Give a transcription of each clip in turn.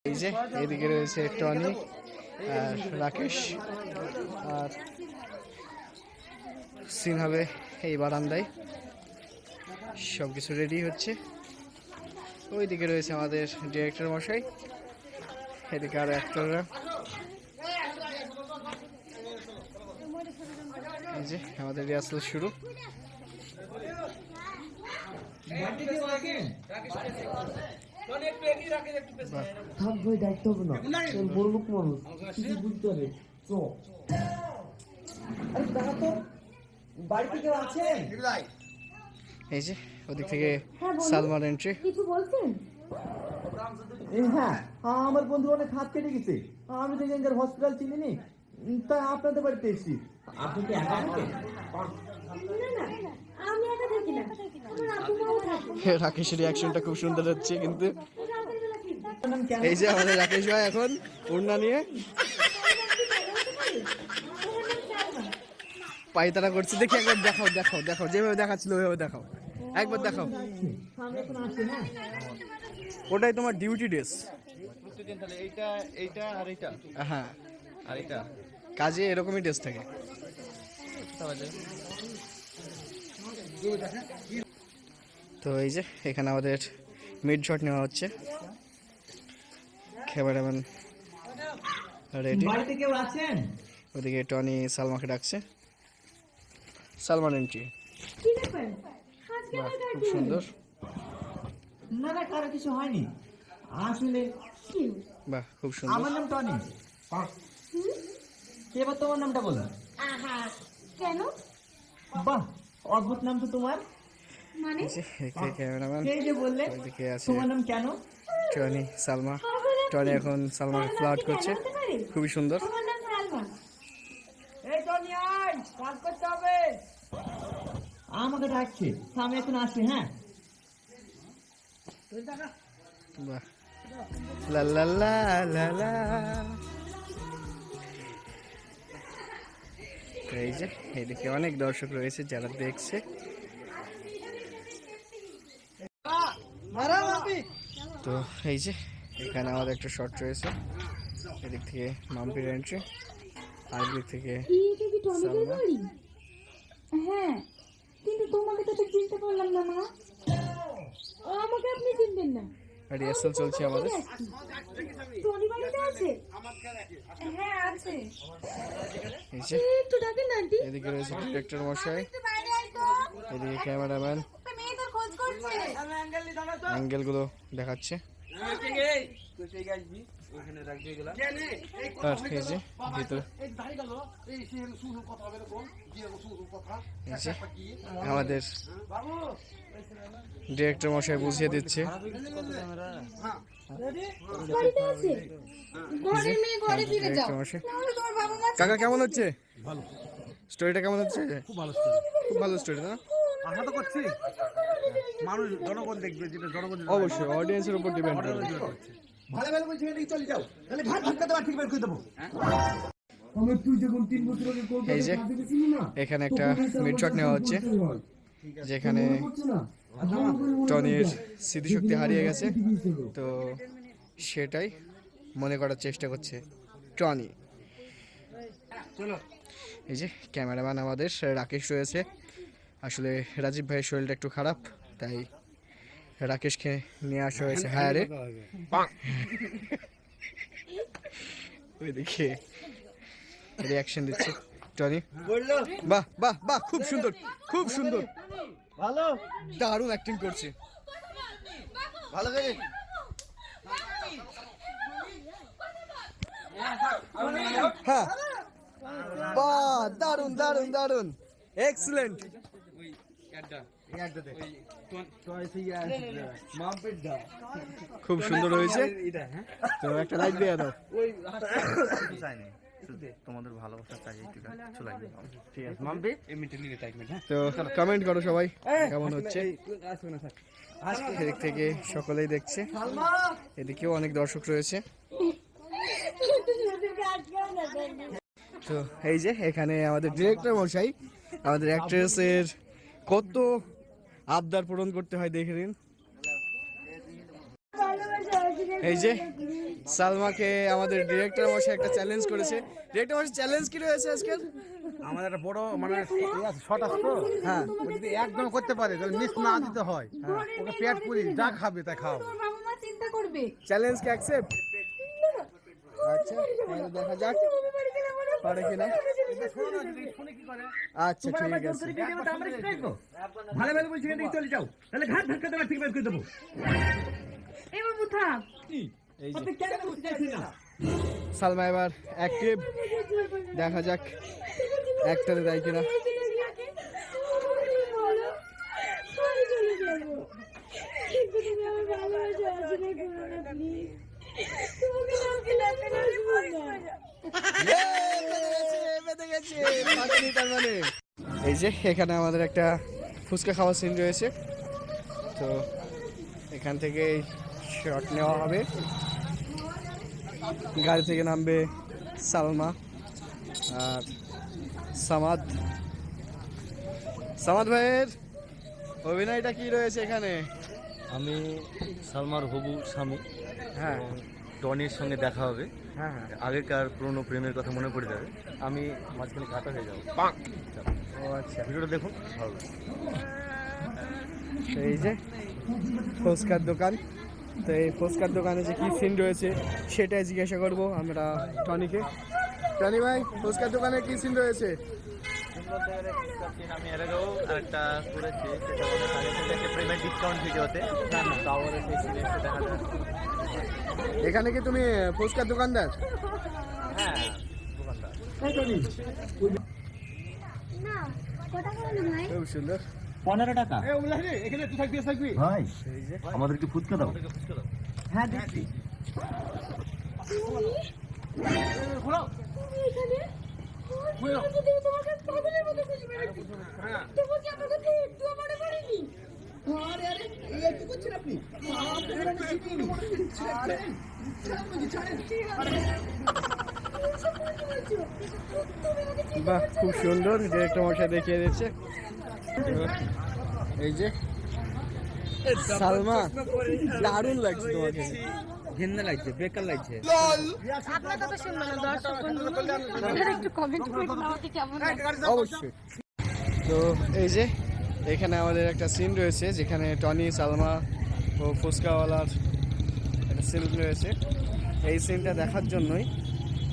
এই যে এদিকে রয়েছে টনি আর রাকেশ, আর সিন হবে এই বারান্দায়। সব কিছু রেডি হচ্ছে। ওইদিকে রয়েছে আমাদের ডিরেক্টর মশাই, এদিকে আর অ্যাক্টররা। এই যে আমাদের রিহার্সাল শুরু। এই যে ওদিক থেকে সালমান এন্ট্রি। কিছু বলছেন? হ্যাঁ, আমার বন্ধু অনেক হাত কেটে গেছে। আমি তো এখানকার হসপিটাল চিনি নি, তাই আপনাদের বাড়িতে এসেছি। আপনি কি একা থাকেন? না না, আমি একা থাকি না, আমার আব্বু মাও থাকে। রাকেশের রিয়াকশনটা খুব সুন্দর হচ্ছে কিন্তু। এই যে আমাদের রাকেশ ভাই এখন ওড়না নিয়ে পায়তারা করছে। দেখি একবার দেখাও দেখাও দেখাও, যেভাবে দেখাচ্ছিল ওইভাবে দেখাও, একবার দেখাও। ওটাই তোমার ডিউটি ড্রেস। হ্যাঁ, আর এটা কাজে এরকমই ড্রেস থাকে। তো এই যে এখানে আমাদের মিড শট নেওয়া হচ্ছে। Cameraman ready. ওদিকে টনি সালমাকে ডাকছে। সালমান এন্ট্রি। খুব সুন্দর। না না, কারো কিছু হয়নি আসলে। বাহ, খুব সুন্দর। আমার নাম টনি। এবার তোমার নামটা বলো। আহা, কেন? বাহ, অদ্ভুত নাম তো তোমার। মানে ক্যামেরাম্যান কে যে বললে ওইদিকে আছে তোমার নাম কেন? টনি সালমা। টনি এখন সালমাকে ফ্লার্ট করছে, খুবই সুন্দর। আমার নাম সালমা। এই টনি, আয়, কাজ করতে হবে। আমাকে ডাকছে, আমি এখন আসছি। হ্যাঁ, বাহ, লা লা লা লা লা। তো এই যে এদিকে অনেক দর্শক রয়েছে যারা দেখছে। তো এই যে এখানে আমাদের একটা শট রয়েছে। এদিক থেকে মাম্পির এন্ট্রি, আর দিক থেকে এটা কি টনিকের বাড়ি? হ্যাঁ, কিন্তু তোমাকে তো ঠিক চিনতে পারলাম না মা। আমাকে আপনি চিনবেন না? রিহার্সাল চলছে আমাদের। টনি বাড়িতে আছে? হ্যাঁ আছে। এই যে একটু ডাকেন না আন্টি। এদিকে রয়েছে ডিরেক্টর মশাই, এদিকে ক্যামেরাম্যান মেয়েদের খোঁজ করছে। অ্যাঙ্গেলগুলো দেখাচ্ছে। আর এই যে ভিতরে আমাদের ডিরেক্টর মশাই বুঝিয়ে দিচ্ছে। কাকা কেমন হচ্ছে? স্টোরিটা কেমন হচ্ছে? খুব ভালো স্টোরি না? আশা তো করছি মানুষ জনগণ দেখবে, যেটা জনগণ অবশ্যই অডিয়েন্সের উপর ডিপেন্ড করে। ভালো ভালো বলছি এদিকে চলে যাও, তাহলে ভাত ভাত খেতে ঠিক বের করে দেবো। এই যে এখানে একটা মিড শট নেওয়া হচ্ছে, যেখানে টনির স্মৃতিশক্তি হারিয়ে গেছে, তো সেটাই মনে করার চেষ্টা করছে টনি। এই যে ক্যামেরাম্যান আমাদের রাকেশ রয়েছে। আসলে রাজীব ভাইয়ের শরীরটা একটু খারাপ, তাই রাকেশকে নিয়ে আসা হয়েছে হায়ারে। ওইদিকে রিয়াকশন দিচ্ছে টনি। বাহ বাহ বাহ, খুব সুন্দর, খুব সুন্দর, ভালো, দারুণ অ্যাক্টিং করছে। ভালো করে। হ্যাঁ, বাহ, দারুণ দারুণ দারুণ, এক্সিলেন্ট। খুব সুন্দর হয়েছে। তো একটা লাইক দিয়ে দাও। তোমাদের ভালোবাসা চাই, ঠিক আছে মাম্পি, তো কমেন্ট করো সবাই কেমন হচ্ছে। এদিক থেকে সকলেই দেখছে, এদিকেও অনেক দর্শক রয়েছে। তো এই যে এখানে আমাদের ডিরেক্টর মশাই আমাদের অ্যাক্ট্রেসের কত আবদার পূরণ করতে হয় দেখে নিন। এই যে সালমাকে আমাদের ডিরেক্টর মশাই একটা চ্যালেঞ্জ করেছে। ডিরেক্টর মশাই চ্যালেঞ্জ কি রয়েছে আজকের? আমাদের একটা বড় মানে শট আসতো, হ্যাঁ ও যদি একদম করতে পারে তাহলে মিস না দিতে হয়, ওকে পেট পুরি যা খাবে তাই খাও। তোর বাবা মা চিন্তা করবে। চ্যালেঞ্জ কি অ্যাকসেপ্ট? আচ্ছা তাহলে দেখা যাক পারে কিনা। আচ্ছা ঠিক আছে। ভালো ভালো বলছি এদিকে চলে যাও, তাহলে ঘাট ধাক্কা দেওয়া ঠিক বের করে দেবো। এই বাবু থাক। এই যে আপনি কেন বুঝতে চাইছেন না? সালমা এবার অ্যাক্টিভ, দেখা যাক একটাতে দেয় কিনা। এই যে এখানে আমাদের একটা ফুচকা খাওয়ার সিন রয়েছে, তো এখান থেকে শট নেওয়া হবে। গাড়ি থেকে নামবে সালমা আর সামাদ। সামাদ ভাইয়ের অভিনয়টা কি রয়েছে এখানে? আমি সালমার হবু স্বামী। হ্যাঁ টনির সঙ্গে দেখা হবে, হ্যাঁ হ্যাঁ। আগেকার পুরনো প্রেমের কথা মনে পড়ে যাবে, আমি মাঝখানে কাটা হয়ে যাবো। ও আচ্ছা, ভিডিওটা দেখুন, ভালো লাগবে। এই যে ফুচকার দোকান, তো এই ফুচকার দোকানে যে কি সিন রয়েছে সেটাই জিজ্ঞাসা করব আমরা টনিকে। টনি ভাই, ফুচকার দোকানে কি সিন রয়েছে? আমি এর আগেও আরেকটা করেছি, সেটা অনেক আগে থেকে একটা প্রেমের ডিসকাউন্ট ভিডিওতে, তাও সেই সিনে দেখা যায়। এখানে কি তুমি ফুচকার দোকানদার? হ্যাঁ, দোকানদার। না কটা খাওয়ানো ভাই? খুব সুন্দর। 15 টাকা। এখানে তুই থাকবি থাকবি ভাই আমাদের কি ফুচকা দাও? হ্যাঁ দিচ্ছি। তুমি এখানে? তুমি তোমার কাছে পাগলের মতো খুশি বেড়াচ্ছি। তোমার কি আমার কাছে একটু মনে পড়েনি? আরে আরে এই কি করছেন আপনি? আপনারা আমি চিনি। ছাড়েন ছাড়েন বাহ, খুব সুন্দর ডিরেক্টর মশাই দেখিয়ে দিচ্ছে। এই যে সালমা, দারুণ লাগছে তোমাকে। ঘেন্না লাগছে, বেকার লাগছে। আপনার কথা শুনবো না, দর্শক বন্ধুরা একটু কমেন্ট করে আমাকে কেমন লাগে। অবশ্যই। তো এই যে এখানে আমাদের একটা সিন রয়েছে যেখানে টনি, সালমা ও ফুচকাওয়ালার একটা সিন রয়েছে। এই সিনটা দেখার জন্যই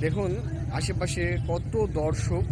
দেখুন আশেপাশে কত দর্শক